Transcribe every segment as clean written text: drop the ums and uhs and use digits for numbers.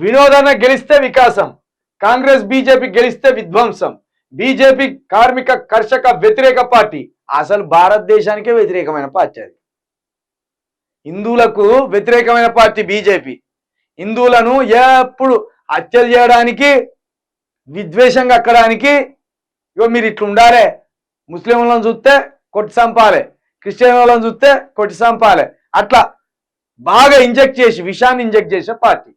వినోదన గెలిస్తే వికాసం, కాంగ్రెస్ బీజేపీ గెలిస్తే విధ్వంసం. బీజేపీ కార్మిక కర్షక వ్యతిరేక పార్టీ. అసలు భారతదేశానికే వ్యతిరేకమైన పార్టీ అది. హిందువులకు వ్యతిరేకమైన పార్టీ బీజేపీ. హిందువులను ఎప్పుడు హత్యలు చేయడానికి, విద్వేషంగా అక్కడానికి, ఇగో మీరు ఇట్లా ఉండాలి, ముస్లింలను చూస్తే కొట్టి చంపాలి, క్రిస్టియన్లను చూస్తే కొట్టి చంపాలి, అట్లా బాగా ఇంజెక్ట్ చేసి విషాన్ని ఇంజెక్ట్ చేసే పార్టీ.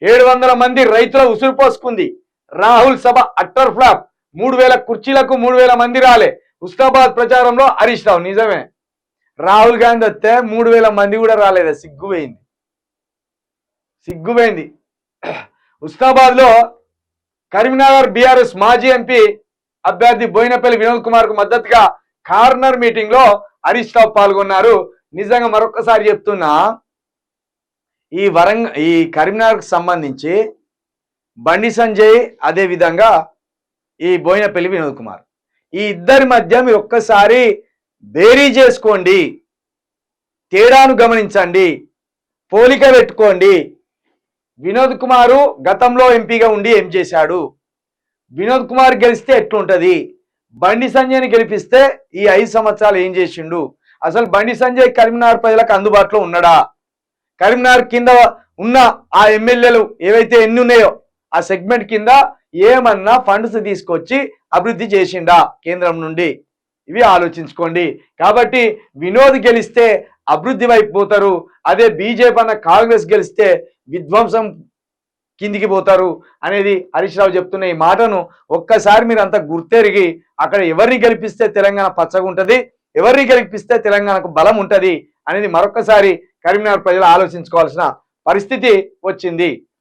700 మంది రైతుల ఉసురు పోసుకుంది. రాహుల్ సభ అట్టర్ ఫ్లాప్. 3000 కుర్చీలకు 3000 మంది రాలే. హుస్నాబాద్ ప్రచారంలో హరీష్ రావు. నిజమే, రాహుల్ గాంధీ వస్తే 3000 మంది కూడా రాలేదా? సిగ్గుపోయింది. హుస్నాబాద్ లో కరీంనగర్ బీఆర్ఎస్ మాజీ ఎంపీ అభ్యర్థి బోయినపల్లి వినోద్ కుమార్ కు మద్దతుగా కార్నర్ మీటింగ్ లో హరీష్ రావు పాల్గొన్నారు. నిజంగా మరొకసారి చెప్తున్నా, ఈ కరీంనగర్కు సంబంధించి బండి సంజయ్, అదే విధంగా ఈ బోయినపల్లి వినోద్ కుమార్, ఈ ఇద్దరి మధ్య మీరు ఒక్కసారి బేరీ చేసుకోండి, తేడాను గమనించండి, పోలిక పెట్టుకోండి. వినోద్ కుమారు గతంలో ఎంపీగా ఉండి ఏం చేశాడు? వినోద్ కుమార్ గెలిస్తే ఎట్లుంటది? బండి సంజయ్ని గెలిపిస్తే ఈ 5 సంవత్సరాలు ఏం చేసిండు? అసలు బండి సంజయ్ కరీంనగర్ ప్రజలకు అందుబాటులో ఉన్నాడా? కరీంనగర్ కింద ఉన్న ఆ ఎమ్మెల్యేలు ఏవైతే ఎన్ని ఉన్నాయో ఆ సెగ్మెంట్ కింద ఏమన్నా ఫండ్స్ తీసుకొచ్చి అభివృద్ధి చేసిండా కేంద్రం నుండి? ఇవి ఆలోచించుకోండి. కాబట్టి వినోద్ గెలిస్తే అభివృద్ధి వైపు పోతారు, అదే బీజేపీ అన్న కాంగ్రెస్ గెలిస్తే విధ్వంసం కిందికి పోతారు అనేది హరీష్ రావు చెప్తున్న ఈ మాటను ఒక్కసారి మీరు అంతా గుర్తెరిగి అక్కడ ఎవరిని గెలిపిస్తే తెలంగాణ పచ్చగా ఉంటుంది, ఎవరిని గెలిపిస్తే తెలంగాణకు బలం ఉంటుంది అనేది మరొకసారి కరీంనగర్ ప్రజలు ఆలోచించుకోవాల్సిన పరిస్థితి వచ్చింది.